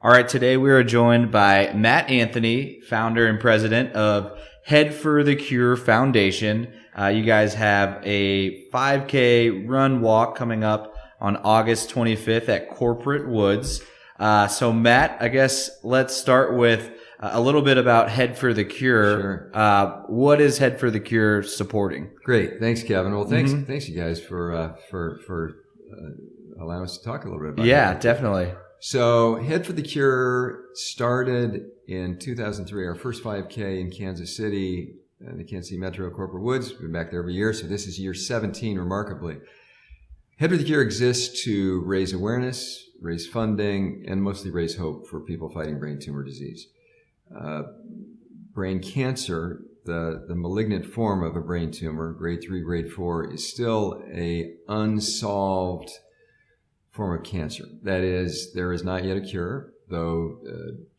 All right, today we are joined by Matt Anthony, founder and president of Head for the Cure Foundation. You guys have a 5K run walk coming up on August 25th at Corporate Woods. So Matt, I guess let's start with a little bit about Head for the Cure. Sure. What is Head for the Cure supporting? Great. Thanks, Kevin. Well, thanks you guys for allowing us to talk a little bit about Yeah, that. definitely. So Head for the Cure started in 2003, our first 5K in Kansas City, the Kansas City Metro Corporate Woods. We've been back there every year, so this is year 17, remarkably. Head for the Cure exists to raise awareness, raise funding, and mostly raise hope for people fighting brain tumor disease. Brain cancer, the malignant form of a brain tumor, grade 3, grade 4, is still a unsolved form of cancer. That is, there is not yet a cure, though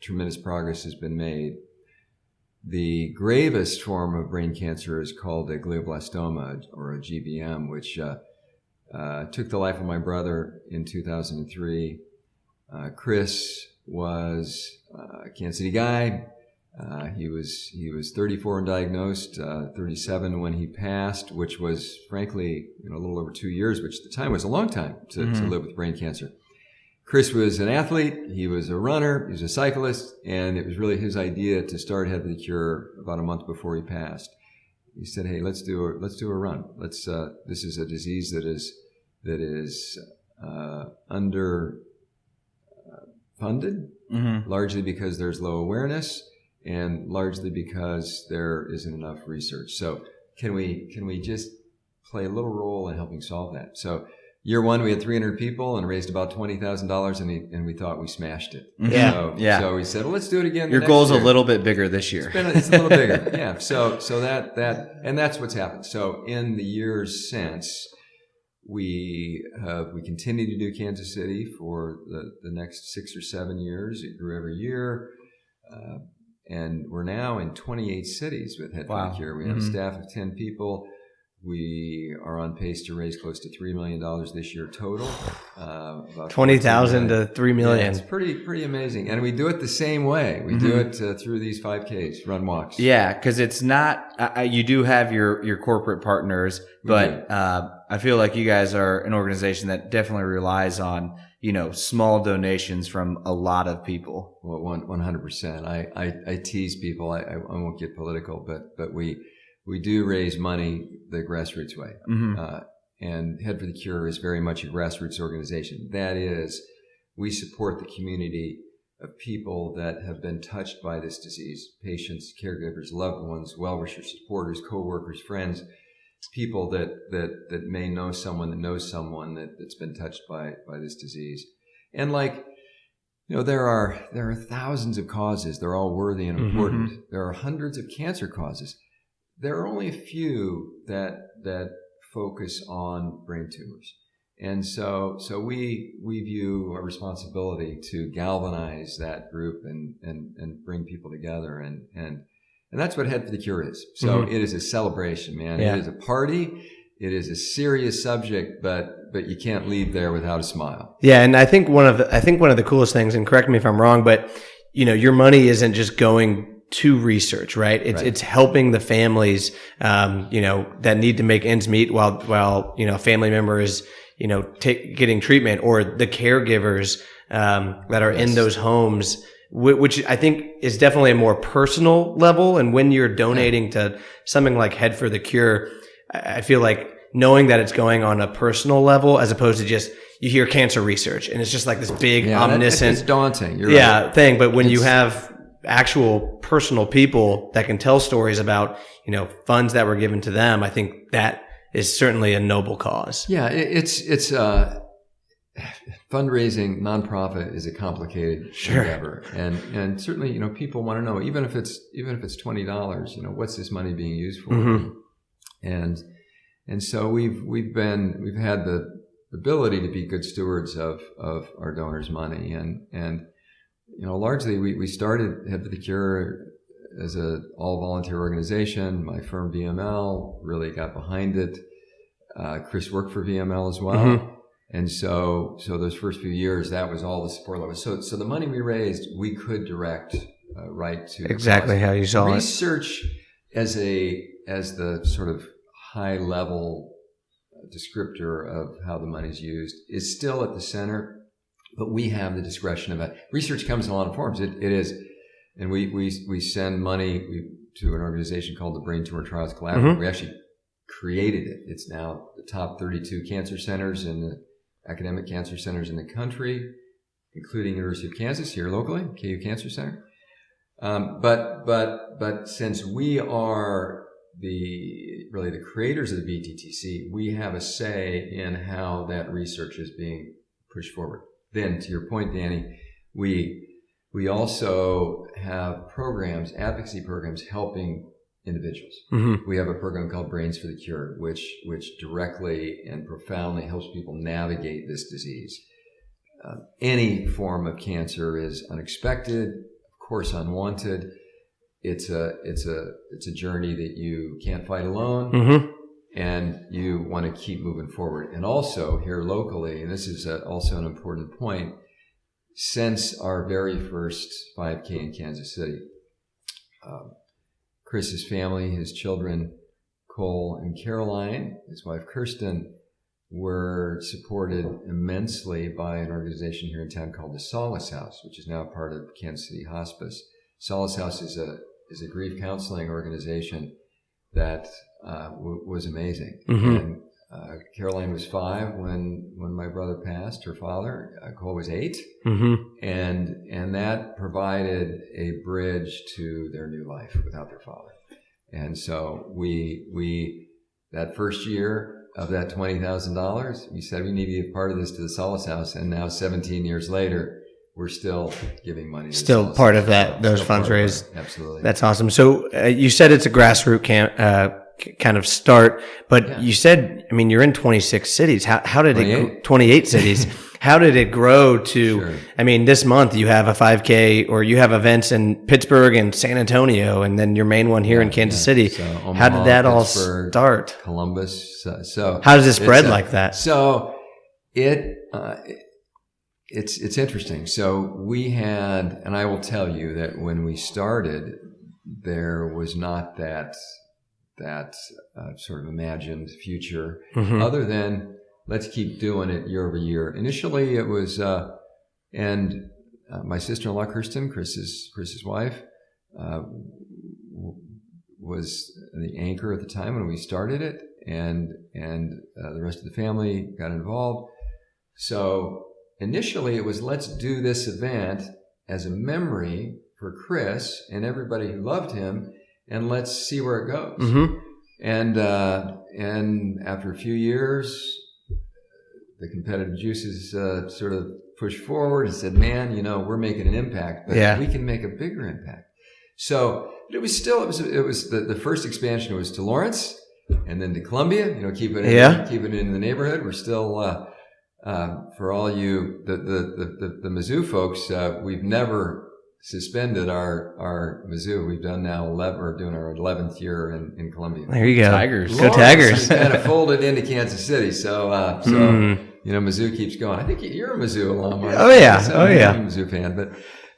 tremendous progress has been made. The gravest form of brain cancer is called a glioblastoma, or a GBM, which took the life of my brother in 2003. Chris was a Kansas City guy. He was 34 and diagnosed, 37 when he passed, which was frankly, a little over 2 years, which at the time was a long time to live with brain cancer. Chris was an athlete. He was a runner. He was a cyclist, and it was really his idea to start Head for the Cure about a month before he passed. He said, "Hey, let's do a run. This is a disease that is under funded, largely because there's low awareness, and largely because there isn't enough research. So can we just play a little role in helping solve that?" So year one, we had 300 people and raised about $20,000, and we thought we smashed it. So we said, well, let's do it again. Your goal's a little bit bigger this year. It's a little bigger. Yeah. So that's what's happened. So in the years since, we continue to do Kansas City for the next 6 or 7 years. It grew every year. And we're now in 28 cities with Head for the Cure. We have a staff of 10 people. We are on pace to raise close to $3 million this year total. About 20,000 to $3 million. Yeah, it's pretty amazing. And we do it the same way. We do it through these 5Ks, run walks. Yeah, because it's not, you do have your corporate partners, but I feel like you guys are an organization that definitely relies on small donations from a lot of people. Well, 100%. I tease people. I won't get political, but we do raise money the grassroots way. And Head for the Cure is very much a grassroots organization. That is, we support the community of people that have been touched by this disease: patients, caregivers, loved ones, well-wishers, supporters, co-workers, friends, people that may know someone that knows someone that's been touched by this disease. And there are thousands of causes. They're all worthy and important. There are hundreds of cancer causes. There are only a few that focus on brain tumors. And so we view a responsibility to galvanize that group and bring people together. And that's what Head for the Cure is. So it is a celebration, man. Yeah. It is a party. It is a serious subject, but you can't leave there without a smile. Yeah, and I think one of the coolest things, and correct me if I'm wrong, but your money isn't just going to research, right? It's helping the families, that need to make ends meet while a family member is, getting treatment, or the caregivers, that are in those homes, which I think is definitely a more personal level. And when you're donating to something like Head for the Cure, I feel like knowing that it's going on a personal level, as opposed to just, you hear cancer research and it's just like this big omniscient, it's daunting. You're right. thing. But when you have actual personal people that can tell stories about, funds that were given to them, I think that is certainly a noble cause. Yeah, it's fundraising, nonprofit is a complicated endeavor, and certainly people want to know, even if it's $20, what's this money being used for? And so we've had the ability to be good stewards of our donors' money, and largely we started Head for the Cure as a all volunteer organization. My firm VML really got behind it. Chris worked for VML as well. And so those first few years, that was all the support level. So the money we raised, we could direct right to exactly how you saw research as the sort of high level descriptor of how the money's used is still at the center, but we have the discretion of it. Research comes in a lot of forms. It is, and we send money to an organization called the Brain Tumor Trials Collaborative. Mm-hmm. We actually created it. It's now the top 32 cancer centers and the academic cancer centers in the country, including University of Kansas here locally, KU Cancer Center. But since we are really the creators of the BTTC, we have a say in how that research is being pushed forward. Then, to your point, Danny, we also have programs, advocacy programs, helping individuals. Mm-hmm. We have a program called Brains for the Cure, which directly and profoundly helps people navigate this disease. Any form of cancer is unexpected, of course, unwanted. It's a journey that you can't fight alone, mm-hmm. and you want to keep moving forward. And also here locally, and this is also an important point, since our very first 5K in Kansas City, Chris's family, his children, Cole and Caroline, his wife Kirsten, were supported immensely by an organization here in town called the Solace House, which is now part of Kansas City Hospice. Solace House is a grief counseling organization that was amazing. Mm-hmm. And Caroline was 5 when my brother passed, her father. Cole was 8. Mm-hmm. And that provided a bridge to their new life without their father. And so we that first year of that $20,000, we said we need to be a part of this to the Solace House. And now 17 years later, we're still giving money. Still part of that, those funds raised. Absolutely. That's awesome. So you said it's a grassroots kind of start, but you said, I mean, you're in 26 cities. How did 28? 28 cities. How did it grow to, sure. I mean, this month you have a 5K or you have events in Pittsburgh and San Antonio and then your main one here in Kansas City. So Omaha, how did that all Pittsburgh, start? Columbus. So how does it spread like that? So it's interesting. So we had, and I will tell you that when we started, there was not that sort of imagined future, mm-hmm. other than let's keep doing it year over year. Initially, it was, my sister-in-law Kirsten, Chris's wife, was the anchor at the time when we started it, and the rest of the family got involved. So initially, it was let's do this event as a memory for Chris and everybody who loved him, and let's see where it goes. Mm-hmm. And after a few years, the competitive juices sort of pushed forward and said, man, we're making an impact, but we can make a bigger impact. So it was the first expansion was to Lawrence and then to Columbia, keep it in the neighborhood. We're still, for all you, the Mizzou folks, we've never suspended our Mizzou. We've done now we're doing our 11th year in Columbia. There you go. Tigers. Go Tigers. Kind of folded into Kansas City. So Mizzou keeps going. I think you're a Mizzou alum. Oh yeah. I'm a Mizzou fan.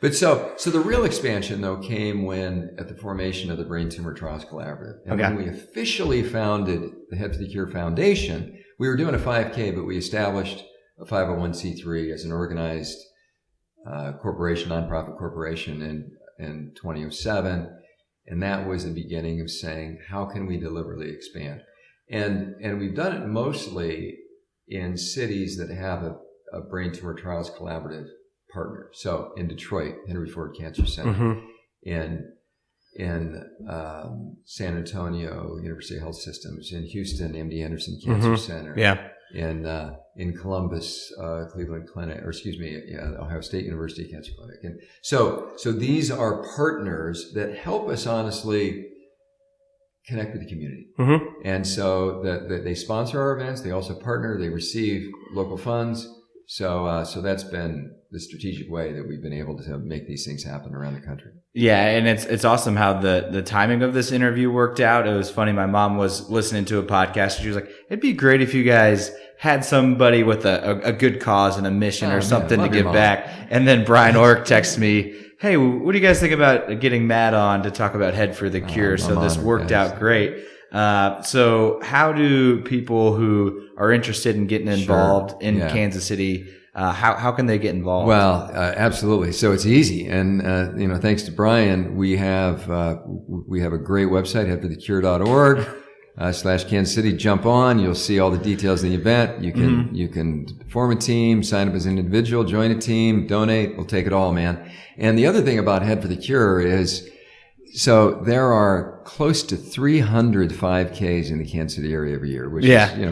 But so the real expansion though came at the formation of the Brain Tumor Trials Collaborative. And when we officially founded the Head for the Cure Foundation, we were doing a 5K, but we established a 501c3 as an organized nonprofit corporation in 2007. And that was the beginning of saying, how can we deliberately expand? And we've done it mostly in cities that have a Brain Tumor Trials Collaborative partner. So in Detroit, Henry Ford Cancer Center, mm-hmm. in San Antonio, University Health Systems, in Houston, MD Anderson Cancer mm-hmm. Center, in Columbus, Cleveland Clinic, Ohio State University Cancer Clinic. And so these are partners that help us honestly connect with the community. Mm-hmm. And so that they sponsor our events. They also partner. They receive local funds So that's been the strategic way that we've been able to make these things happen around the country. Yeah, and it's awesome how the timing of this interview worked out. It was funny. My mom was listening to a podcast and she was like, it'd be great if you guys had somebody with a good cause and a mission or something to give back. And then Brian Ork texts me, hey, what do you guys think about getting Matt on to talk about Head for the Cure? So this worked out great. So how do people who are interested in getting involved in Kansas City, how can they get involved? Well, absolutely. So it's easy. And, thanks to Brian, we have a great website, headforthecure.org. /Kansas City. Jump on. You'll see all the details of the event. You can form a team, sign up as an individual, join a team, donate. We'll take it all, man. And the other thing about Head for the Cure is, so there are close to 300 5Ks in the Kansas City area every year, which is,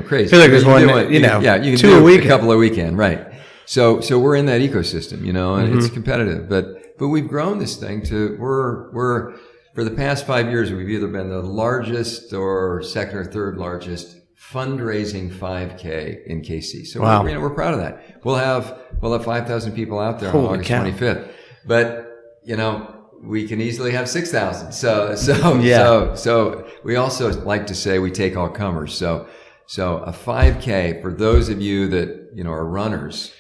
crazy. I feel like there's one, you can 2 a weekend. A couple a weekend, right. So we're in that ecosystem, and it's competitive, but we've grown this thing to, we're for the past 5 years, we've either been the largest or second or third largest fundraising 5K in KC. So we're proud of that. We'll have 5,000 people out there on August 25th, but we can easily have 6,000. So we also like to say we take all comers. So a 5K for those of you that are runners.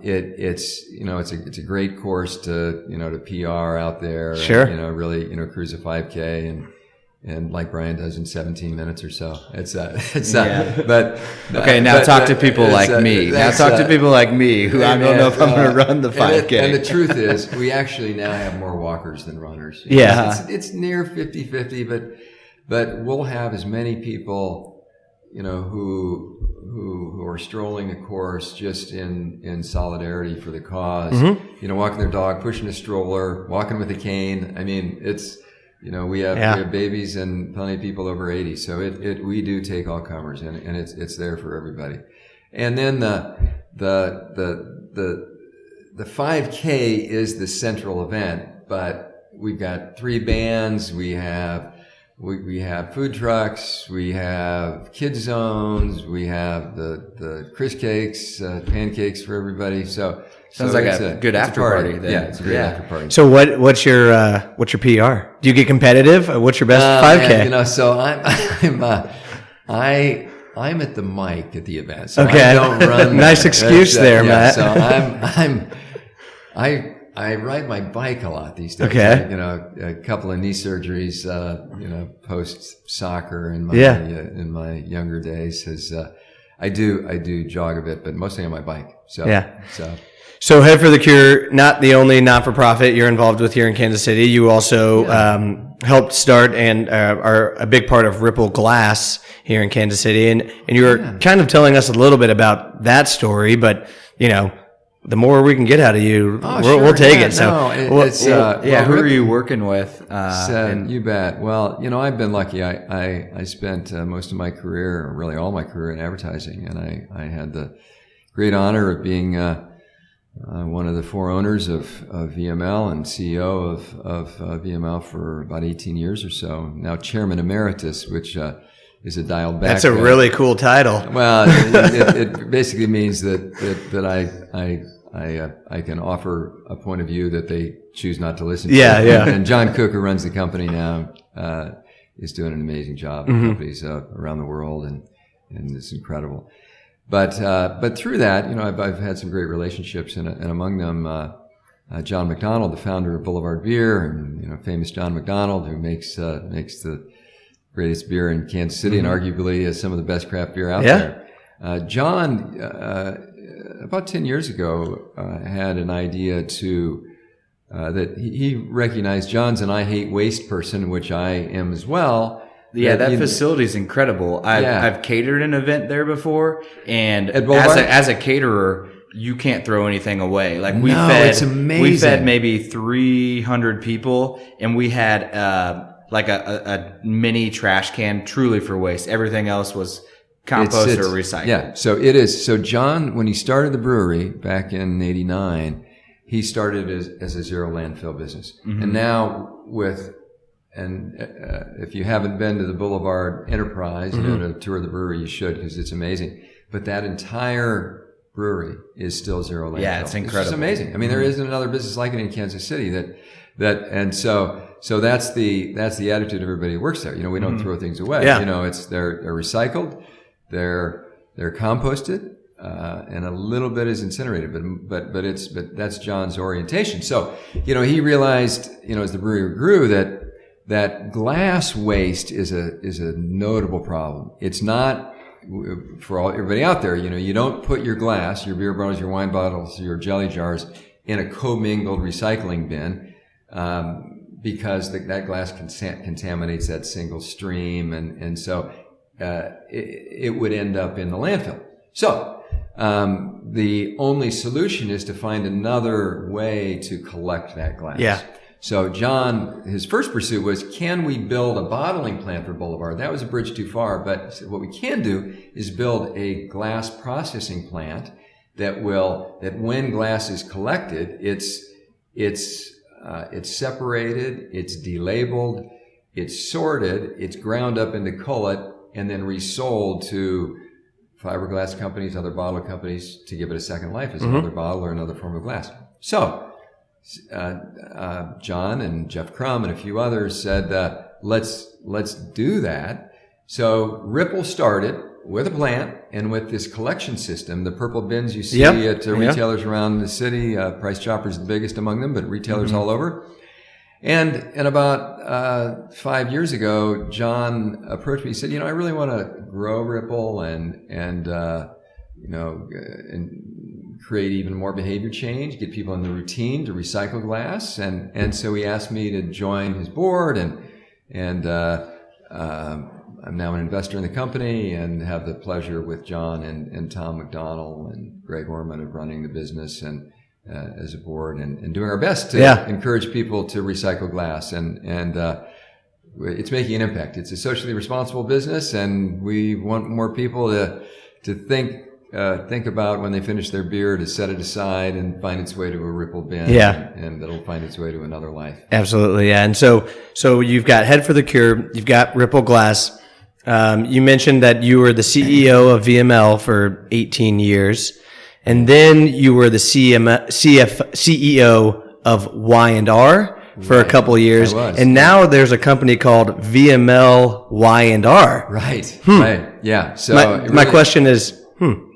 It's a great course to PR out there. Sure. And, really, cruise a 5K and like Brian does in 17 minutes or so. But okay, now talk to people like me. Now talk to people like me who I don't know if I'm going to run the 5K. And the truth is, we actually now have more walkers than runners. It's near 50-50, but we'll have as many people who are strolling the course just in solidarity for the cause, walking their dog, pushing a stroller, walking with a cane. I mean, it's, we have babies and plenty of people over 80. So we do take all comers and it's there for everybody. And then the 5K is the central event, but we've got 3 bands. We have food trucks, we have kids zones, we have the Chris cakes, pancakes for everybody. So sounds like a good after party. Yeah, it's a great after party. So what's your PR? Do you get competitive? What's your best 5K? So I'm at the mic at the event. So okay. I don't run. Nice excuse there, Matt. So I ride my bike a lot these days. Okay. A couple of knee surgeries, post soccer in my younger days. I do jog a bit, but mostly on my bike. So Head for the Cure, not the only not-for-profit you're involved with here in Kansas City. You also helped start and are a big part of Ripple Glass here in Kansas City, and you were kind of telling us a little bit about that story, but the more we can get out of you, we'll take it. So, who are you working with? You bet. Well, I've been lucky. I spent most of my career, really all my career, in advertising, and I had the great honor of being one of the 4 owners of VML and CEO of VML for about 18 years or so. Now Chairman Emeritus, which is a dialed back. That's a really cool title. Well, it basically means that I can offer a point of view that they choose not to listen to. Yeah. And John Cook, who runs the company now, is doing an amazing job. Companies around the world, and it's incredible. But through that, I've had some great relationships, and among them, John McDonald, the founder of Boulevard Beer, and famous John McDonald, who makes the greatest beer in Kansas City, and arguably some of the best craft beer out there. John, about 10 years ago, had an idea that he recognized. John's an I hate waste person, which I am as well. Yeah, that facility is incredible. I've catered an event there before, and as a caterer, you can't throw anything away. Like it's amazing. We fed maybe 300 people, and we had like a mini trash can truly for waste. Everything else was compost or recycled. Yeah, so it is. So John, when he started the brewery back in '89, he started as a zero landfill business, and now if you haven't been to the Boulevard Enterprise, to tour the brewery, you should, because it's amazing. But that entire brewery is still zero landfill. Yeah, it's incredible. It's just amazing. I mean, there isn't another business like it in Kansas City and so that's the attitude of everybody who works there. We don't throw things away. Yeah. They're recycled, they're composted, and a little bit is incinerated, but that's John's orientation. So, he realized, as the brewery grew that glass waste is a notable problem. It's not, for everybody out there, you don't put your glass, your beer bottles, your wine bottles, your jelly jars in a commingled recycling bin, because that glass contaminates that single stream, and so it would end up in the landfill. So the only solution is to find another way to collect that glass. Yeah. So John, his first pursuit was, can we build a bottling plant for Boulevard? That was a bridge too far, but what we can do is build a glass processing plant that when glass is collected, it's separated, it's delabeled, it's sorted, it's ground up into cullet, and then resold to fiberglass companies, other bottle companies, to give it a second life as another bottle or another form of glass. So John and Jeff Crum and a few others said, let's do that. So Ripple started with a plant and with this collection system, the purple bins you see at retailers around the city. Price Chopper's the biggest among them, but retailers all over. And about 5 years ago, John approached me. He said, I really want to grow Ripple and create even more behavior change, get people in the routine to recycle glass. And so he asked me to join his board, and I'm now an investor in the company and have the pleasure with John and Tom McDonnell and Greg Orman of running the business and as a board and doing our best to encourage people to recycle glass. And it's making an impact. It's a socially responsible business, and we want more people to think about when they finish their beer to set it aside and find its way to a Ripple bin. Yeah. And it'll find its way to another life. Absolutely. Yeah. And so you've got Head for the Cure, you've got Ripple Glass. You mentioned that you were the CEO of VML for 18 years, and then you were the CEO of Y&R for a couple of years. I was. And now there's a company called VML Y&R. Right. Right. Yeah. So my question is,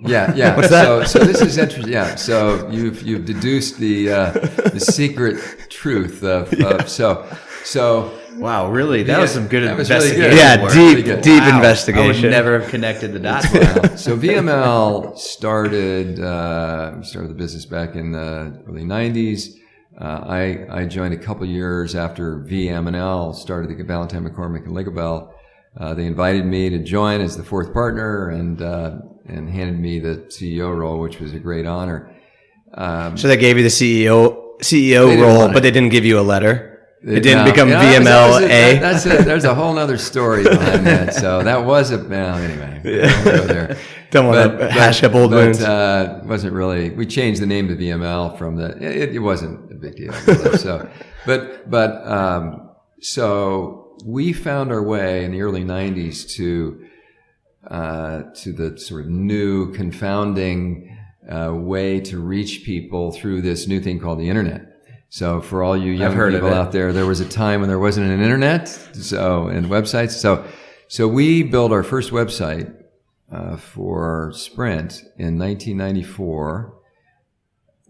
Yeah. What's that? So this is interesting. Yeah. So you've deduced the secret truth of so. Wow, really? That was some good investigation. Really good. Yeah, work. deep investigation. I would never have connected the dots. So VML started the business back in the early 90s. I joined a couple years after VM&L started the Valentine McCormick and Lego Bell. They invited me to join as the fourth partner and handed me the CEO role, which was a great honor. So they gave you the CEO role, but they didn't give you a letter. It didn't become VML-A. There's a whole other story behind that. So that was anyway. Don't go there. Don't want to hash up old wounds. It wasn't really. We changed the name to VML from it wasn't a big deal. Really. So we found our way in the early 90s to the sort of new confounding way to reach people through this new thing called the internet. So for all you young people out there was a time when there wasn't an internet, and websites. So we built our first website for Sprint in 1994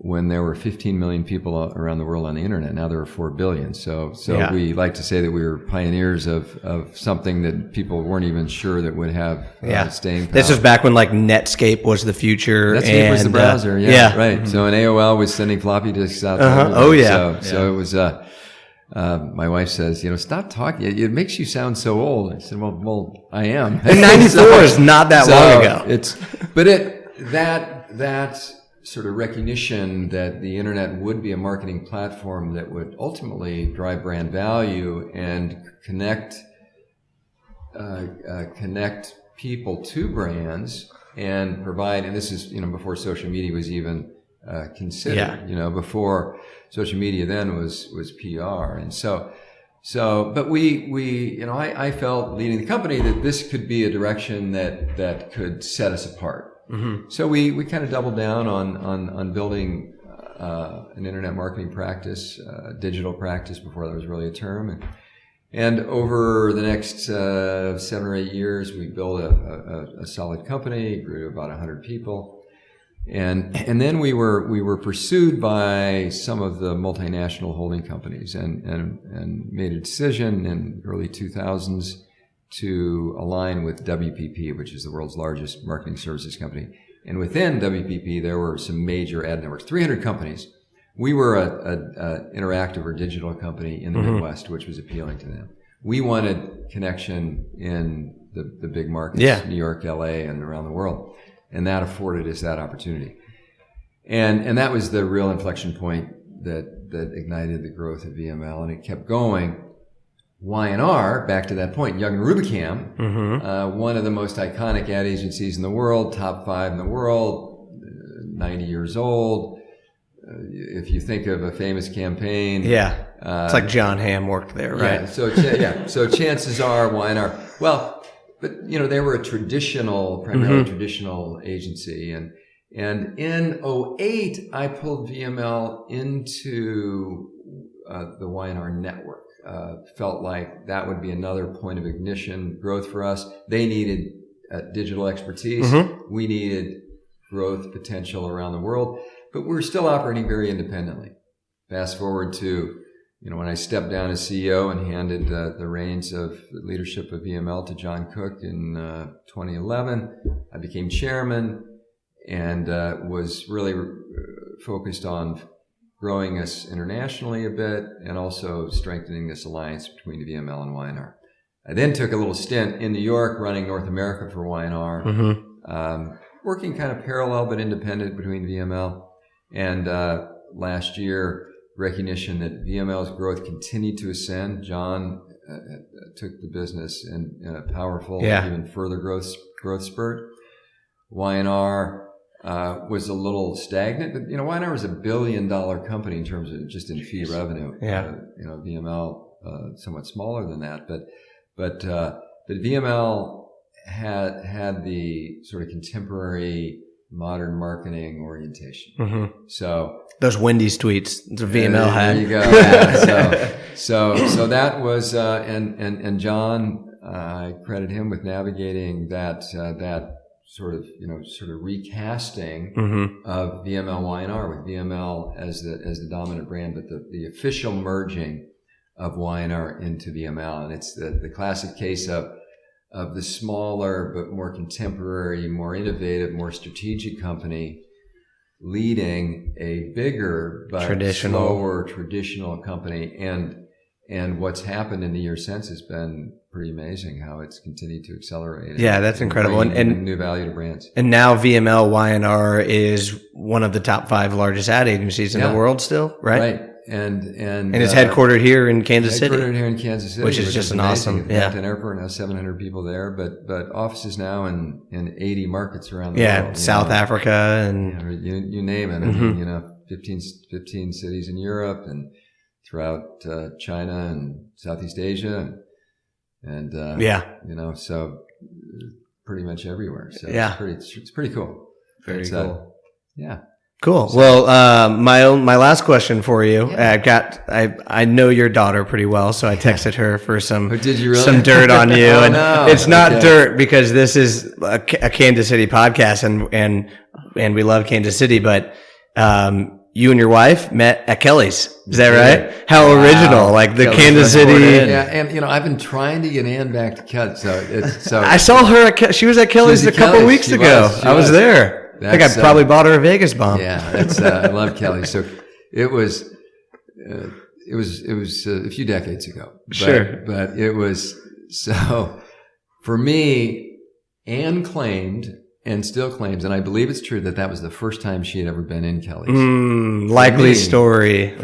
when there were 15 million people around the world on the internet. Now there are 4 billion. So we like to say that we were pioneers of something that people weren't even sure that would have staying power. This was back when like Netscape was the future. Netscape was the browser. Right. Mm-hmm. So an AOL was sending floppy disks out. Oh yeah. So it was. My wife says, stop talking. It makes you sound so old. I said, well, I am. And 94 is not that long ago. That sort of recognition that the internet would be a marketing platform that would ultimately drive brand value and connect people to brands and provide. And this is before social media was even considered. Before social media then was PR, and but I felt leading the company that this could be a direction that could set us apart. Mm-hmm. So we kind of doubled down on building an internet marketing practice, digital practice before that was really a term. And over the next 7 or 8 years, we built a solid company, grew to about 100 people. And then we were pursued by some of the multinational holding companies and made a decision in early 2000s to align with WPP, which is the world's largest marketing services company. And within WPP, there were some major ad networks, 300 companies. We were a interactive or digital company in the Midwest, which was appealing to them. We wanted connection in the big markets, New York, LA, and around the world. And that afforded us that opportunity. And that was the real inflection point that ignited the growth of VML, and it kept going. Y&R, back to that point, Young and Rubicam, one of the most iconic ad agencies in the world, top 5 in the world, 90 years old. If you think of a famous campaign. It's like John Hamm worked there, right? Yeah, so chances are Y&R. Well, but they were a primarily traditional agency, and in 2008 I pulled VML into the Y&R network. Felt like that would be another point of ignition, growth for us. They needed digital expertise. We needed growth potential around the world, but we're still operating very independently. Fast forward to when I stepped down as CEO and handed the reins of the leadership of VML to John Cook in 2011, I became chairman and was really focused on growing us internationally a bit and also strengthening this alliance between VML and Y&R. I then took a little stint in New York running North America for Y&R, working kind of parallel but independent between VML. And last year, recognition that VML's growth continued to ascend. John took the business in a powerful, even further growth spurt. Y&R was a little stagnant, but Y&R was $1 billion company in terms of just in fee revenue. VML somewhat smaller than that, but VML had the sort of contemporary modern marketing orientation. So those Wendy's tweets, the VML had. There you go. Yeah. So that was and John, I credit him with navigating that sort of recasting of VML Y&R with VML as the dominant brand, but the official merging of Y&R into VML, and it's the classic case of the smaller but more contemporary, more innovative, more strategic company leading a bigger but slower traditional company, and what's happened in the years since has been pretty amazing how it's continued to accelerate. Yeah, that's incredible. And new value to brands. And now VML Y&R is one of the top 5 largest ad agencies in the world still, right? Right. And it's headquartered here in Kansas City. Headquartered here in Kansas City. Which is just an awesome, Hampton Airport now 700 people there, but offices now in 80 markets around the world. South Africa and you name it. I mean, 15 cities in Europe and throughout China and Southeast Asia and so pretty much everywhere. So it's pretty cool. Very cool. Yeah. Cool. Well, my last question for you. I know your daughter pretty well, so I texted her for some some dirt on you, and it's not dirt because this is a Kansas City podcast, and we love Kansas City, but you and your wife met at Kelly's. Is that right? How original! Like the Kansas City. Yeah, and I've been trying to get Ann back to Kelly. So I saw her. She was at Kelly's a couple weeks ago. I was there. I think I probably bought her a Vegas bomb. Yeah, I love Kelly. So it was a few decades ago. But it was, so for me, Anne claimed and still claims, and I believe it's true, that was the first time she had ever been in Kelly's. Likely story.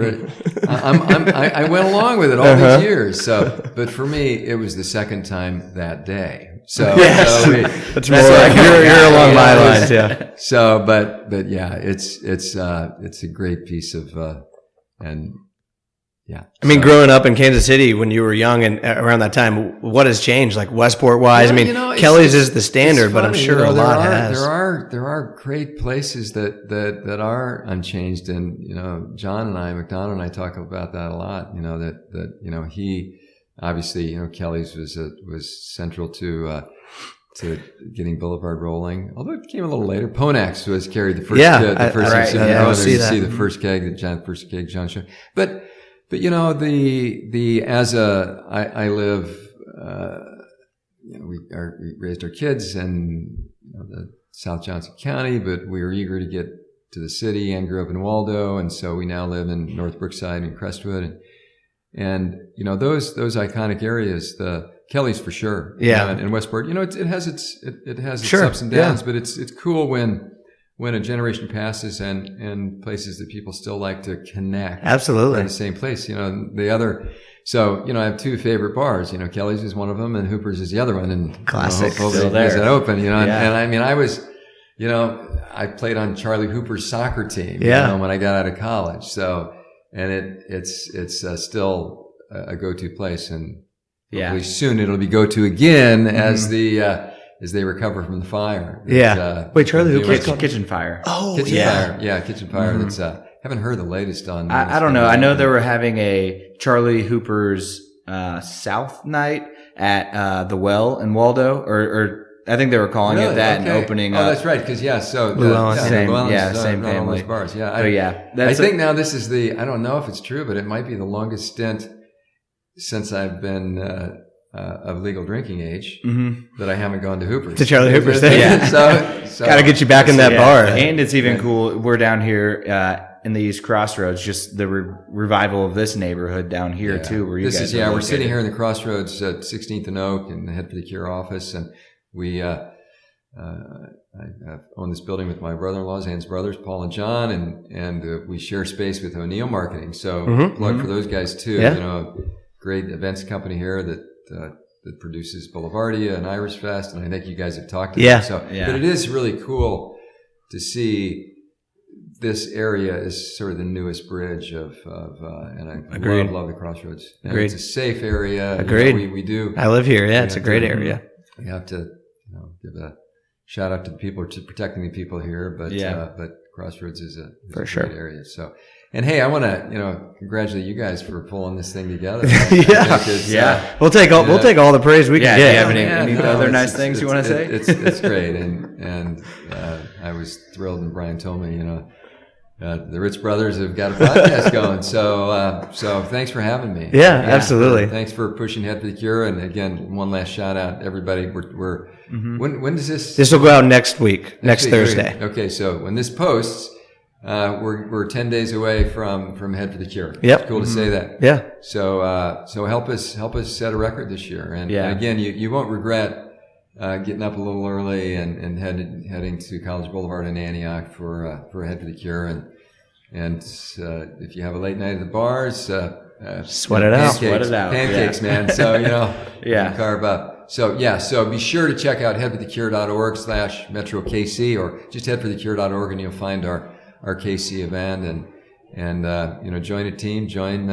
I went along with it all these years. But for me, it was the second time that day. So, that's more like you're along my lines, yeah. So, but yeah, it's a great piece of, and Yeah. I mean, growing up in Kansas City when you were young and around that time, what has changed? Like Westport wise, I mean, Kelly's is the standard, but I'm sure a lot has. There are great places that are unchanged, and John and I, McDonough and I, talk about that a lot. That he obviously Kelly's was central to getting Boulevard rolling, although it came a little later. Ponax was carried the first. The first right. see the first keg that John showed, but I live, we raised our kids in the South Johnson County, but we were eager to get to the city and grew up in Waldo. And so we now live in North Brookside and Crestwood. And those iconic areas, the Kelly's for sure. Yeah. And Westport, it has its ups and downs, but it's cool when a generation passes and places that people still like to connect. Absolutely. In the same place. I have two favorite bars. Kelly's is one of them and Hooper's is the other one. And classic. Hopefully is that open, and I mean, I was, I played on Charlie Hooper's soccer team, when I got out of college. So, and it's still a go-to place, and hopefully soon it'll be go-to again as they recover from the fire. Wait, Charlie Hooper's Kitchen Fire. Oh, Kitchen Fire. Yeah, Kitchen Fire. That's haven't heard the latest on. I don't know. I know they were having a Charlie Hooper's South night at the Well in Waldo, or I think they were calling it that and opening up. Oh, that's right. Because so same family bars. I think now this is I don't know if it's true, but it might be the longest stint since I've been of legal drinking age that I haven't gone to Hooper's. To Charlie Hooper's thing. Yeah. so got to get you back in that bar. And it's even cool. We're down here in the East Crossroads, just the revival of this neighborhood down here too. Where you guys are we're sitting here in the Crossroads at 16th and Oak and Head for the Cure office, and we I own this building with my brother-in-laws, Ann's brothers, Paul and John, and we share space with O'Neill Marketing. So plug for those guys too. Yeah. Great events company here that produces Boulevardia and Irish Fest, and I think you guys have talked about it. But it is really cool to see this area is sort of the newest bridge and I love the Crossroads. And it's a safe area. Agreed. We do. I live here. Yeah, it's a great area. We have to give a shout out to the people protecting the people here, but Crossroads is a great area. So. And hey, I want to, congratulate you guys for pulling this thing together. We'll take all the praise we can get. Do you have any other nice things you want to say? It's great, and I was thrilled when Brian told me, the Ritz brothers have got a podcast going. So thanks for having me. Yeah, absolutely. Thanks for pushing Head for the Cure. And again, one last shout out, everybody. We're when does this? This will go out next week, next Thursday. Okay, so when this posts. We're 10 days away from Head for the Cure. Yep. It's cool to say that. Yeah. So help us set a record this year. And again, you won't regret getting up a little early and heading to College Boulevard in Antioch for Head for the Cure. And if you have a late night at the bars, sweat it out. Pancakes, man. So carve up. So be sure to check out headforthecure.org/MetroKC, or just headforthecure.org and you'll find our KC event, and join a team, join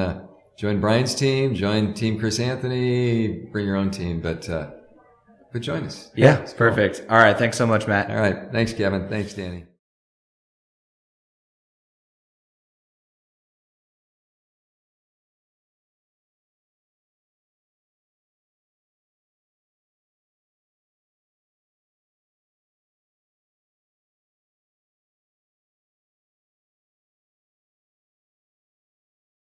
Brian's team, join Team Chris Anthony, bring your own team, but join us. Yeah, perfect. Cool. All right, thanks so much, Matt. All right, thanks, Kevin. Thanks, Danny.